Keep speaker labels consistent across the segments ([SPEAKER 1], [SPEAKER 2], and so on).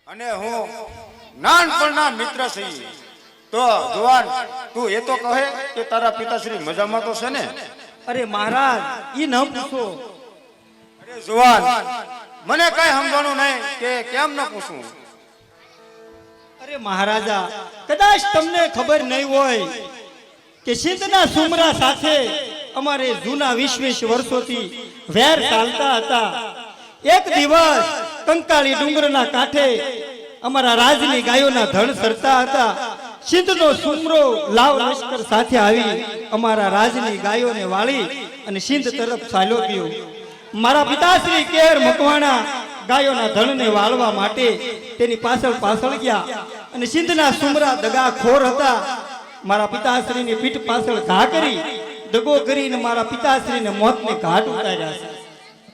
[SPEAKER 1] અને હું નાનપણના મિત્ર છીએ. તો જુવાન તું એ તો કહે કે તારા પિતાશ્રી મજામાં તો છે ને?
[SPEAKER 2] અરે મહારાજ ઈ ન પૂછો.
[SPEAKER 1] અરે જુવાન મને કઈ સમજાણું નહીં કે કેમ ન પૂછું.
[SPEAKER 2] અરે મહારાજા કદાચ તમને ખબર નહીં હોય કે સિંધના સુમરા સાથે અમારે જૂના 20 વર્ષોથી વેર ચાલતા હતા. એક દિવસ કંકાળી ડુંગરના કાંઠે અમારા રાજની ગાયોના ધણ સરતા હતા. સિંધનો સુમરો લાવ લશ્કર સાથે આવી અમારા રાજની ગાયોને વાળી અને સિંધ તરફ ચાલ્યો ગયો. મારા પિતાશ્રી કેર મકવાણા ગાયોના ધણને વાળવા માટે તેની પાછળ ગયા અને સિંધના સુમરા દગાખોર હતા. મારા પિતાશ્રીની પીઠ પાછળ ઘા કરી દગો કરીને મારા પિતાશ્રીને મોતને ઘાટ ઉતાર્યા છે.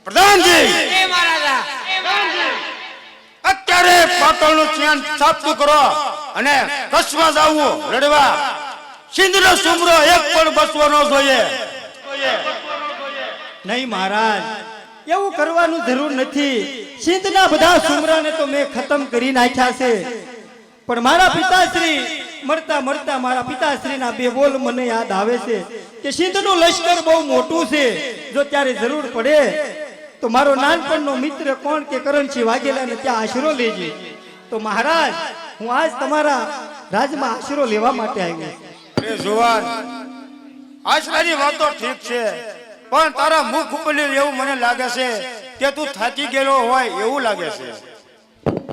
[SPEAKER 1] પ્રધાનજી
[SPEAKER 3] એ મહારાજા
[SPEAKER 1] અત્યારે પાટણનું ચેન સાબતું કરો અને કચ્છમાં જાવું લડવા. સિંધનો સુમરો એક પણ બસવો ન જોઈએ.
[SPEAKER 2] નહીં મહારાજ એવું કરવાનું જરૂર નથી. સિંધના બધા સુમરાને તો મેં ખતમ કરી નાખ્યા છે. પણ મારા પિતાશ્રી મરતા મરતા મારા પિતાશ્રીના બે બોલ મને યાદ આવે છે કે સિંધનું લશ્કર બહુ મોટું છે. જો ત્યારે જરૂર પડે તો મારો નાનપણનો મિત્ર કોણ કે કરણસિંહ વાઘેલાને ત્યાં આશરો લેજે. તો મહારાજ હું આજ તમારા રાજમાં આશરો લેવા માટે આવ્યો છું.
[SPEAKER 1] એ જુવાન આશરાની વાતો ઠીક છે, પણ તારા મુખ ઉપર એવું મને લાગે છે કે તું થાકી ગયેલો હોય એવું લાગે છે.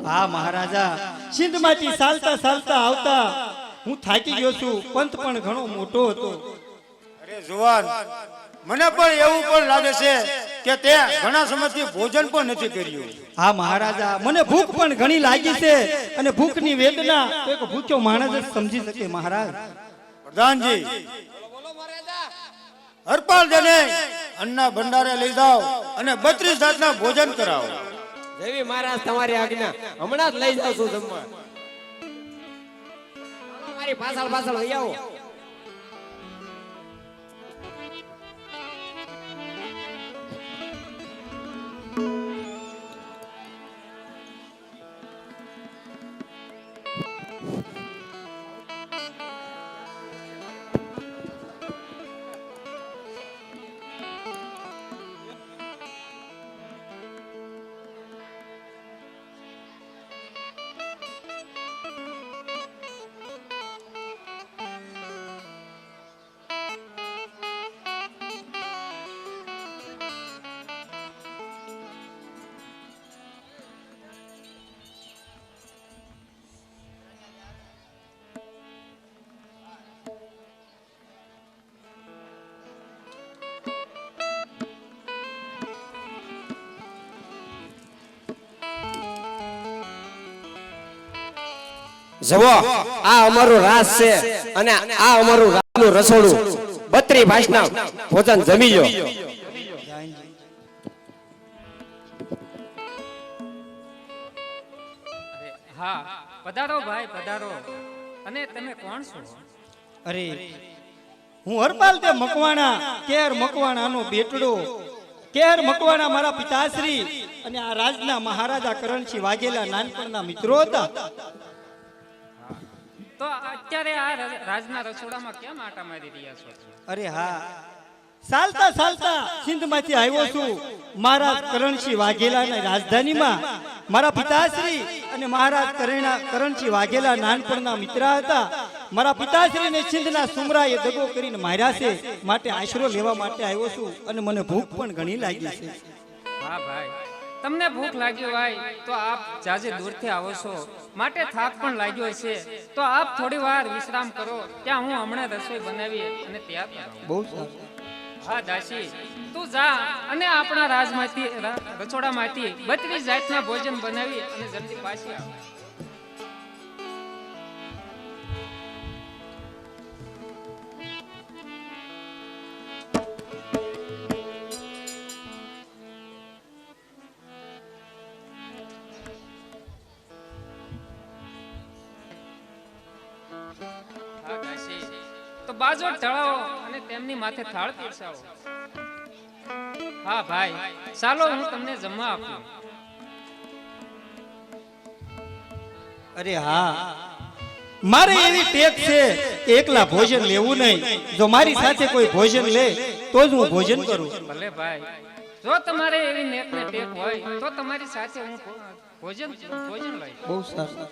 [SPEAKER 2] હા મહારાજા સિંધમાંથી ચાલતા ચાલતા આવતા હું થાકી ગયો છું. પંથ પણ ઘણો મોટો હતો.
[SPEAKER 1] અરે જુવાન મને પણ એવું પણ લાગે છે કે તે ઘણા સમયથી ભોજન પણ નથી કર્યું.
[SPEAKER 2] હા મહારાજા મને ભૂખ પણ ઘણી લાગી છે અને ભૂખની વેદના તો એક ભૂખ્યો માણસ જ સમજી શકે. મહારાજ
[SPEAKER 1] પ્રધાનજી હરપાલ જને અન્ના ભંડારે લઈ જાઓ અને 32 જાતના ભોજન કરાવો.
[SPEAKER 3] જેવી મહારાજ તમારી આજ્ઞા. હમણાં જ લઈ જાઉં છું જમવા. મારી પાછળ લઈ આવો. જવો આ અમારું રાસ છે અને આ અમારું રાતનું રસોડું. 32 ભાષના ભોજન જમી લો.
[SPEAKER 4] હા પધારો ભાઈ પધારો. અને તમે કોણ છો?
[SPEAKER 2] અરે હું હરપાલ તે મકવાણા કેર મકવાણાનો બેટડો. કેર મકવાણા મારા પિતાશ્રી અને આ રાજના મહારાજા કરણસિંહ વાઘેલા નાનપણના મિત્રો હતા.
[SPEAKER 4] તો અત્યારે આ રાજના રસોડામાં કેમ આટા મારી રહ્યા છો?
[SPEAKER 2] અરે હા ચાલતા ચાલતા સિંધમાંથી આવ્યો છું. મહારાજ કરણસિંહ વાઘેલાની રાજધાનીમાં મારા પિતાશ્રી અને મહારાજ કરણસિંહ વાઘેલા નાનપણના મિત્ર હતા. મારા પિતાશ્રીને સિંધના સુમરાએ દગો કરીને માર્યા છે, માટે આશરો લેવા માટે આવ્યો છું અને મને ભૂખ પણ ઘણી લાગી છે.
[SPEAKER 4] હા ભાઈ તમને ભૂખ લાગી હોય તો આપ જાજે દૂરથી આવો છો, માટે થાક પણ લાગ્યો છે. તો આપ થોડી વાર વિશ્રામ કરો. ત્યાં હું હમણાં રસોઈ બનાવી અને તૈયાર કરાવું.
[SPEAKER 2] બહુ સારું.
[SPEAKER 4] હા દાસી તું જા અને આપણા રાજમાંથી રસોડામાંથી 32 જાતના ભોજન બનાવી અને જલ્દી પાછી આવ. હા દાસી તો બાજોટ ઢળાવો અને તેમની માથે થાળ પીરસાવો. હા ભાઈ ચાલો હું તમને જમવા આપું.
[SPEAKER 2] અરે હા, મારે એવી ટેક છે કે એકલા ભોજન લેવું નહીં. જો મારી સાથે કોઈ ભોજન લે તો જ હું ભોજન કરું.
[SPEAKER 4] ભલે ભાઈ, જો તમારે એવી નેક ને ટેક હોય તો તમારી સાથે હું ભોજન લઈ.
[SPEAKER 2] બહુ સારું.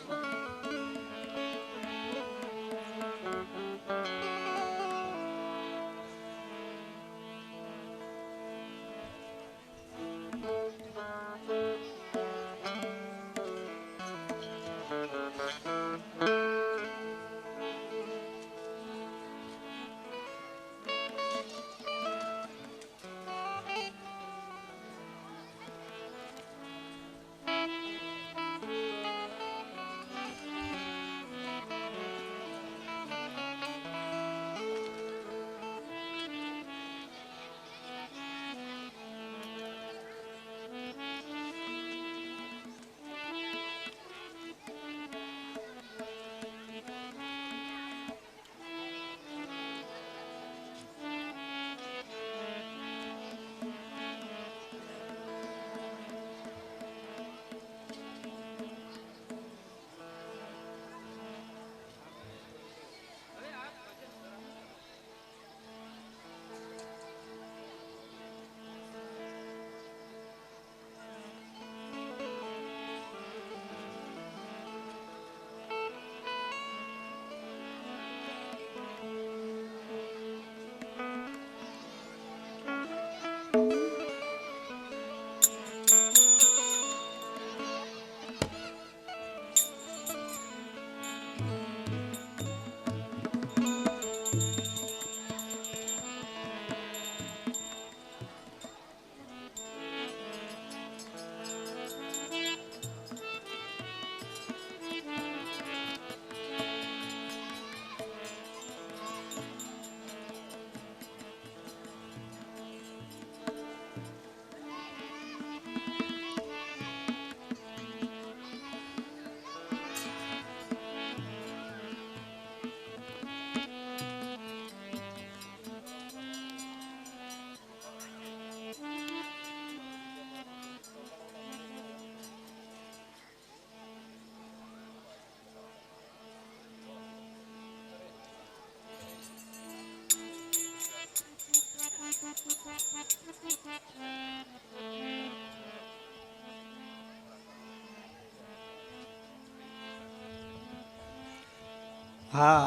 [SPEAKER 2] હા,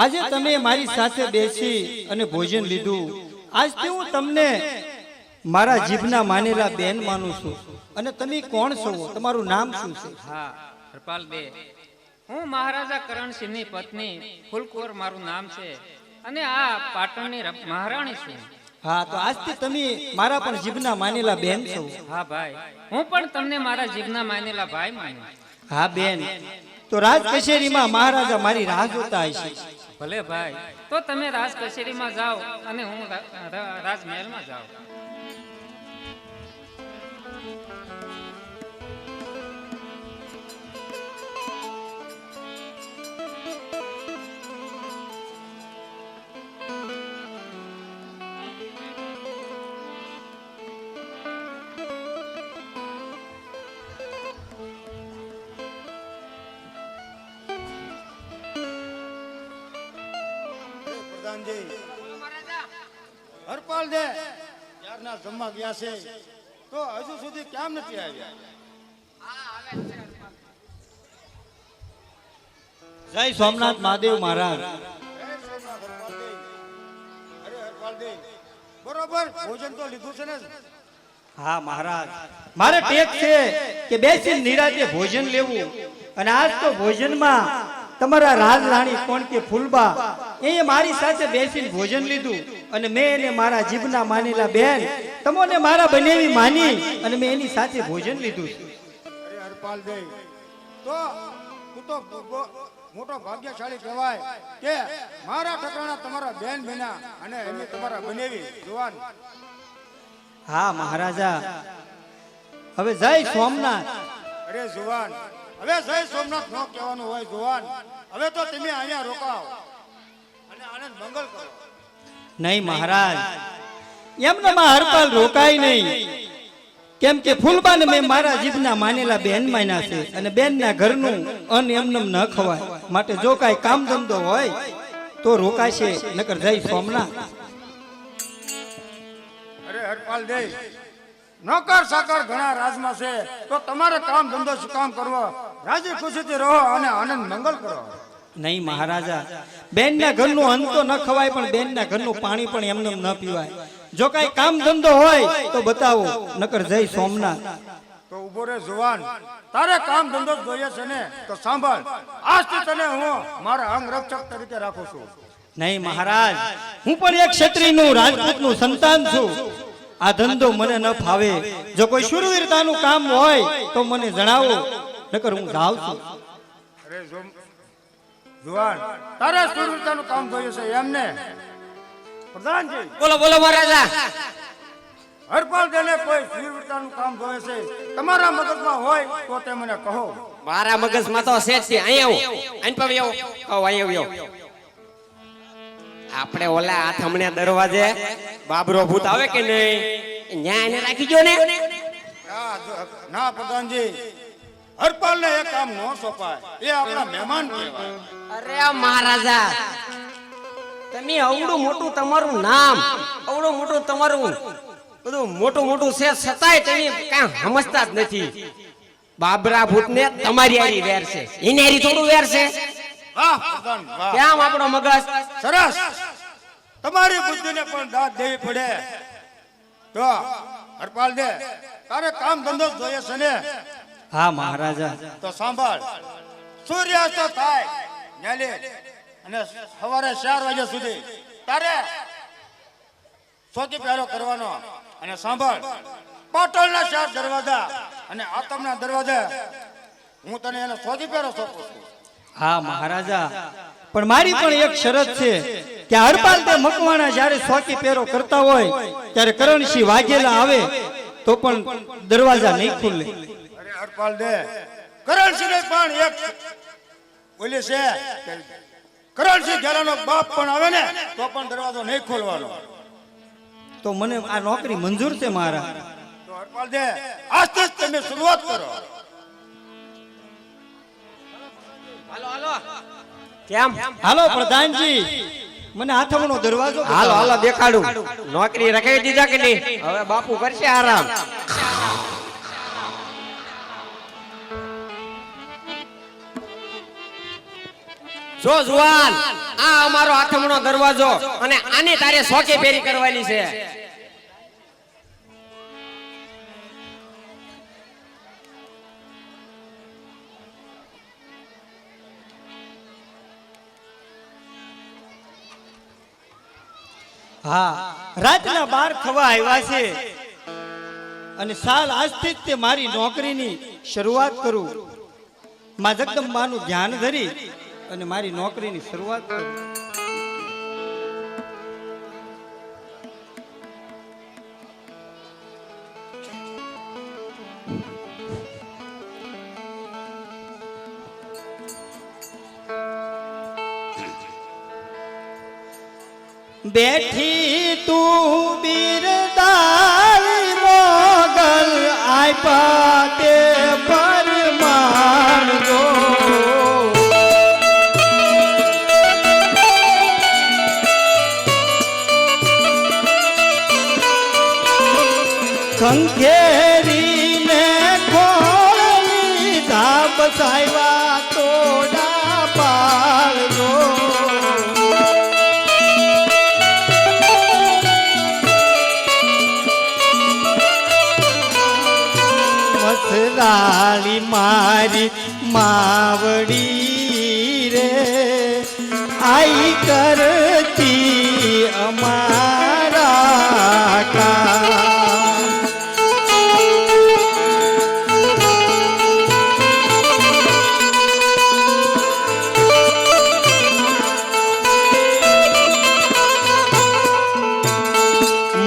[SPEAKER 2] આજે તમે મારી સાથે બેસી અને ભોજન લીધું. આજથી હું તમને મારા જીભના માનેલા બેન માનું છું. અને તમે કોણ છો? તમારું નામ શું છે?
[SPEAKER 4] હા હરપાલ દે, હું મહારાજા કરણસિંહની પત્ની ફૂલકુંવર મારું નામ છે અને આ પાટણની મહારાણી છું.
[SPEAKER 2] હા, તો આજથી તમે મારા પણ જીભના માનેલા બેન છો.
[SPEAKER 4] હા ભાઈ, હું પણ તમને મારા જીભના માનેલા ભાઈ માનું.
[SPEAKER 2] હા બેન, તો રાજ કચેરીમાં મહારાજા મારી રાહ જોતા હશે.
[SPEAKER 4] ભલે ભાઈ, તો તમે રાજ કચેરીમાં જાઓ અને હું રાજમહેલમાં જાઉં.
[SPEAKER 1] હરપાલ દે યારના જમવા ગયા છે તો હજુ સુધી કેમ નથી આવ્યા?
[SPEAKER 2] જય સોમનાથ મહાદેવ મહારાજ.
[SPEAKER 1] અરે હરપાલ દે, બરોબર ભોજન તો લીધું છે ને?
[SPEAKER 2] હા મહારાજ, મારે ટેક છે કે બેસી નિરાતે ભોજન લેવું. અને આજ તો ભોજનમાં તમારા રાજ રાણી કોણ કે ફૂલબા એ મારી સાથે બેસીને ભોજન લીધું. અને મેં એને મારા જીભના માનેલા બેન તમોને મારા બનેવી માની અને મેં એની સાથે ભોજન લીધું.
[SPEAKER 1] અરે હરપાલ દે, તો તું તો મોટો ભાગ્યશાળી કહેવાય કે મારા ઠકાણા તમારા બેન બન્યા અને એમની તમારા બનેવી જુવાન.
[SPEAKER 2] હા મહારાજા, હવે જય સોમનાથ.
[SPEAKER 1] અરે જુવાન, હવે જય સોમનાથ નો કહેવાનું હોય જુવાન. હવે તો તમે અહીંયા રોકાઓ અને આનંદ મંગલ કરો.
[SPEAKER 2] નહીં મહારાજ, એમને હરપાલ રોકાય નહીં. કેમ કે ફૂલબાને મેં મારા જીભના માનેલા બેન માન્યા છે અને બેનના ઘરનું અન્ન એમનેમ ન ખવાય, માટે જો કાંઈ કામ ધંધો હોય તો રોકાશે, નકર જય સોમનાથ.
[SPEAKER 1] અરે હરપાલ દે, નોકર સાકર ઘણા રાજમાં છે, તો તમારે કામ ધંધો શું કામ કરવો? રાજી ખુશીથી રહો અને આનંદ મંગલ કરો.
[SPEAKER 2] નહીં મહારાજા, બેનના ઘરનું અન્ન તો ન ખવાય, પણ બેનના ઘરનું પાણી પણ એમનેમ ન પીવાય. જો કાંઈ કામ ધંધો હોય તો બતાવો, નકર જય સોમનાથ.
[SPEAKER 1] તો ઉભો રે જુવાન, તારે કામ ધંધો જ જોઈએ છે ને, તો સાંભળ, આજથી તને હું મારા અંગ રક્ષક તરીકે રાખું છું.
[SPEAKER 2] નહીં મહારાજ, હું પણ એક ક્ષત્રિયનું રાજપૂતનું સંતાન છું. આ ધંધો મને ન ફાવે. જો કોઈ શૂરવીરતાનું કામ હોય તો મને જણાવો, નકર હું જાઉં છું.
[SPEAKER 1] અરે જુવાન, તારે સુરવીરતાનું કામ જોઈએ છે એમને? પ્રધાનજી,
[SPEAKER 3] બોલો બોલો મહારાજા.
[SPEAKER 1] હરપાલ દેને કોઈ સુરવીરતાનું કામ જોઈએ છે, તમારા મગજમાં હોય તો તે મને કહો.
[SPEAKER 3] મારા મગજમાં તો છે જ તે. અહીંયા આવો, અહીં પર આવો, અહીંયા આવો. આપણે ઓલા આથમણે દરવાજે બાબરો ભૂત આવે કે નહીં, ન્યા એને રાખી જો ને.
[SPEAKER 1] ના પ્રધાનજી, હરપાલ ને એ કામ ન સોંપાય, એ આપણા મહેમાન કહેવાય.
[SPEAKER 3] અરે મહારાજા, તમે અવડું મોટું તમારું નામ, અવડું મોટું તમારું બધું મોટું મોટું છે, છતાંય તમે કાંઈ સમજતા જ નથી. બાબરા ભૂત ને તમારી હારી વેર છે, એની હારી થોડું વેર છે.
[SPEAKER 1] વાહ પ્રધાન, વાહ.
[SPEAKER 3] કેમ આપણો મગજ
[SPEAKER 1] સરસ. તમારી બુદ્ધિને પણ દાદ દેવી પડે. તો હરપાલ દે, તારે કામ ધંધો જ જોઈએ છે ને?
[SPEAKER 2] હા મહારાજા.
[SPEAKER 1] તો સાંભળ, સૂર્યાસ્ત થાય ન્યાલે અને સવારે 4 વાગ્યા સુધી તારે ચોકી પહેરો કરવાનો. અને સાંભળ, પાટણના 4 દરવાજા અને આતમના દરવાજા હું તને એનો ચોકી પહેરો સોંપું છું.
[SPEAKER 2] હા મહારાજા, પણ મારી પણ એક શરત છે કે હરપાલ તે મકવાણા જ્યારે સોકી પેરો કરતા હોય ત્યારે કરણસિંહ વાઘેલા આવે તો પણ દરવાજા નહીં ખુલે.
[SPEAKER 1] અરે હરપાલ દે, કરણસિંહ પણ એક બોલી છે કે કરણસિંહ ઘેરાનો બાપ પણ આવે ને તો પણ દરવાજો નહીં ખોલવાનો.
[SPEAKER 2] તો મને આ નોકરી મંજૂર છે મારા.
[SPEAKER 1] તો હરપાલ દે, આજથી જ તમે શરૂઆત કરો.
[SPEAKER 3] હાલો હાલો. કેમ?
[SPEAKER 2] હાલો પ્રધાનજી, મને આથમણો દરવાજો બતાવો.
[SPEAKER 3] હાલો હાલો દેખાડું. નોકરી રખાવી દીધા કે નહીં? હવે બાપુ કરશે આરામ. જો જુવાન, આ અમારો આથમણો દરવાજો અને આની તારે સોકે ફેરી કરવાની છે.
[SPEAKER 2] હા, રાતના 12 થવા આવ્યા છે અને સાલ આજથી જ તે મારી નોકરીની શરૂઆત કરું. માં જગદંબાનું ધ્યાન ધરી અને મારી નોકરીની શરૂઆત કરું. બેઠી તું બિરદાઈ મોગલ આપ્યા તે પરમાણ ગો. ખંખેરીને ખોળી ધાપ સાયવા તોડા પાળજો. મથરાળી મારી માવડી રે આઈ કરતી અમારા કામ.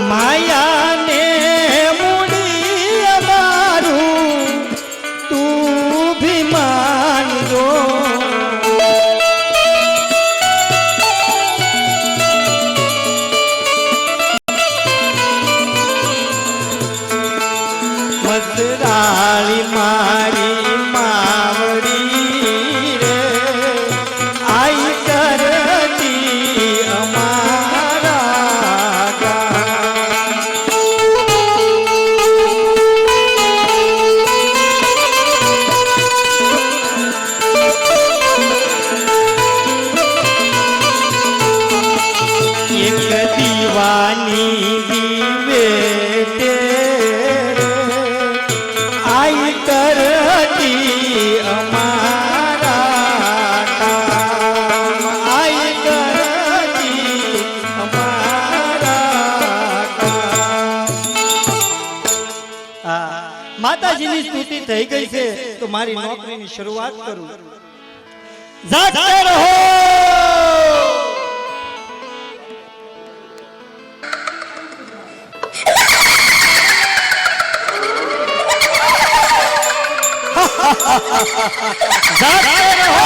[SPEAKER 2] માયાને મૂડી અમારું તું ભીમાન જો. માતાજીની સ્તુતિ થઈ ગઈ છે તો મારી નોકરીની શરૂઆત કરું. જાગતે રહો. જાગતે રહો.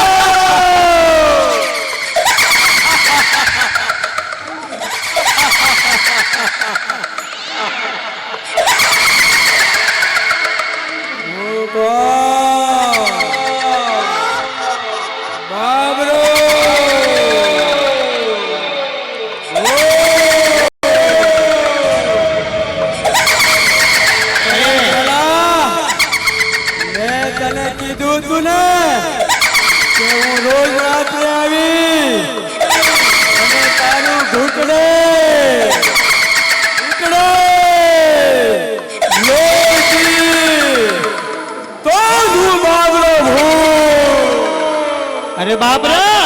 [SPEAKER 2] અરે બાબરા,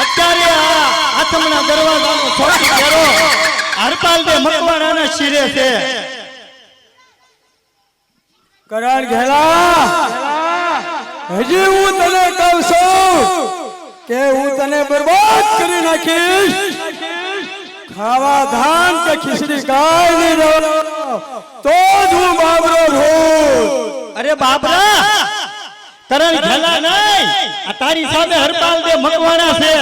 [SPEAKER 2] અત્યારે આ આથમણા દરવાજાનો છોટી ફેરો હરપાલ દે મકવાણાના શિરે છે.
[SPEAKER 5] કરણ ઘેલા, હજી હું તને કહું છું કે હું તને બરબાદ કરી નાખીશ. ખાવા ધાન કે ખીચડી કાંઈ નહીં રહો તો જ હું બાબરો ભૂત.
[SPEAKER 2] અરે બાબરા, કરણ ઘેલા નહીં, આ તારી સામે હરપાલ દે મકવાણા છે.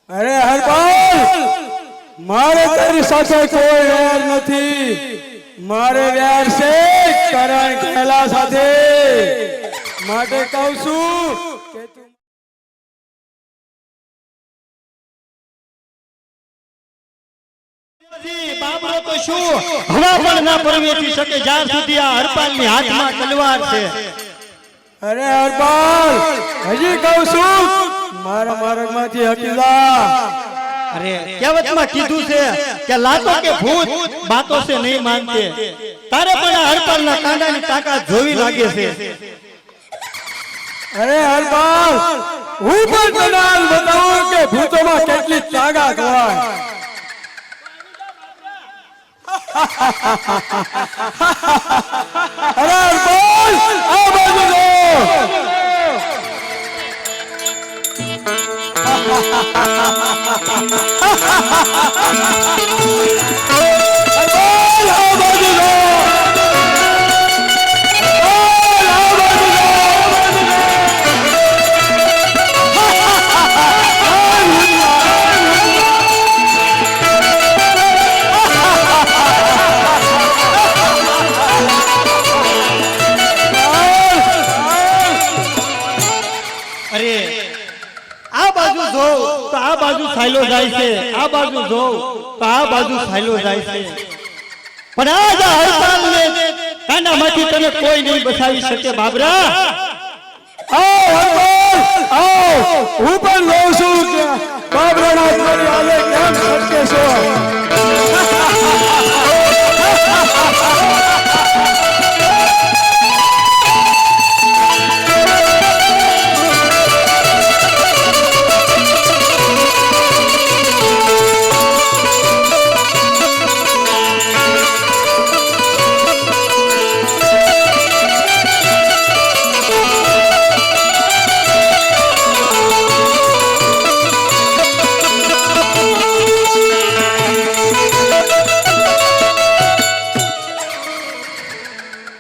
[SPEAKER 5] અરે હરપાલ, મારે તારી સાથે કોઈ વેર નથી. મારે વેર છે કરણ ઘેલા સાથે. માટે કહું છું કે તું
[SPEAKER 2] બાબરો તો શું હવા પણ ના પરવેઠી શકે જ્યાં સુધી આ હરપાલની હાથમાં તલવાર છે.
[SPEAKER 5] અરે હરપાલ, હજી કહું છું મારા માર્ગમાંથી હટી જા.
[SPEAKER 2] અરે કહેવતમાં કીધું છે કે લાતો કે ભૂત બાતો સે નહીં માનતે. તારે પણ આ હરપાલના કાંડાની તાકાત જોવી લાગે છે.
[SPEAKER 5] અરે હરપાલ, હું પણ તને આજ બતાવું કે ભૂતોમાં કેટલી તાકાત હોય. અરે હરપાલ, આ બાજુ જો. હરપાલ, આ બાજુ જો.
[SPEAKER 2] અરે આ બાજુ જો તો આ બાજુ સાયલો જાય છે, આ બાજુ જો તો આ બાજુ સાયલો જાય છે. પણ આ જ હરપાલને કાંડામાંથી તને કોઈ નહીં બચાવી શકે બાબરા.
[SPEAKER 5] આવ હરપાલ, આવ. હું પણ લઉં છું કે બાબરાના મારી આલે કેમ છટકે છો.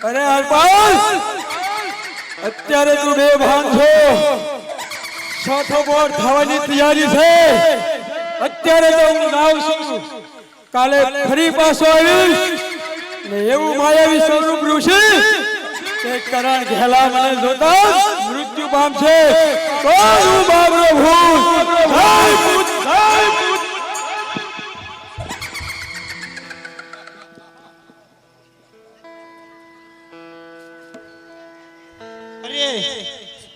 [SPEAKER 5] અરે હરપાલ, અત્યારે તું બેભાન છો. ચોથો બોર્ડ થવાની તૈયારી છે. અત્યારે તો હું નાવ છું. કાલે ફરી પાછો આવીશ ને એવું માયાવી સ્વરૂપ રૂશે કે કરણ ઘેલા મને જોતા મૃત્યુ પામશે. તો હું બાબરો ભૂત. જય ભૂત, જય ભૂત.
[SPEAKER 2] અરે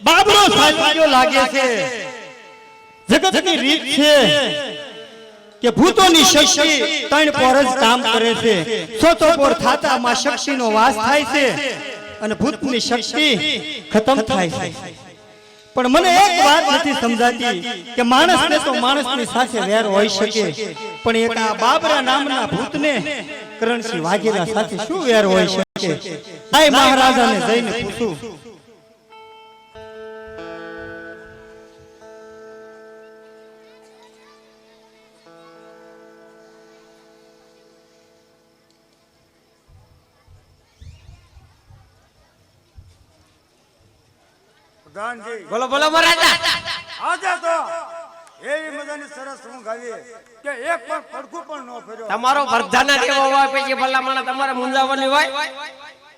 [SPEAKER 2] બાબરો સાચો લાગે છે. જગતની રીત છે કે ભૂતોની શક્તિ ત્રણ પોર જ કામ કરે છે. ચોથો પોર થાતા માં શક્તિનો વાસ થાય છે અને ભૂતની શક્તિ ખતમ થાય છે. પણ મને એક વાત નથી સમજાતી કે માણસને તો માણસની સાથે વેર હોઈ શકે, પણ એક આ બાબરા નામના ભૂતને કરણસિંહ વાઘેલા સાથે શું વેર હોય શકે? ભાઈ મહારાજાને જઈને પૂછું.
[SPEAKER 1] પ્રધાનજી,
[SPEAKER 3] બોલો બોલો મહારાજા.
[SPEAKER 1] આજે તો એવી મજાની સરસ ઊંઘ આવી કે એક પણ પડખું પણ ન ફેર્યો.
[SPEAKER 3] તમારો વરધાના જેવો હોય પછી ભલામણ તમારે મુંજાવવાની હોય.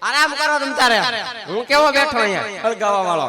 [SPEAKER 3] આરામ કરો તમ તારે. હું કેવો બેઠો અહીંયા હળગાવા વાળો.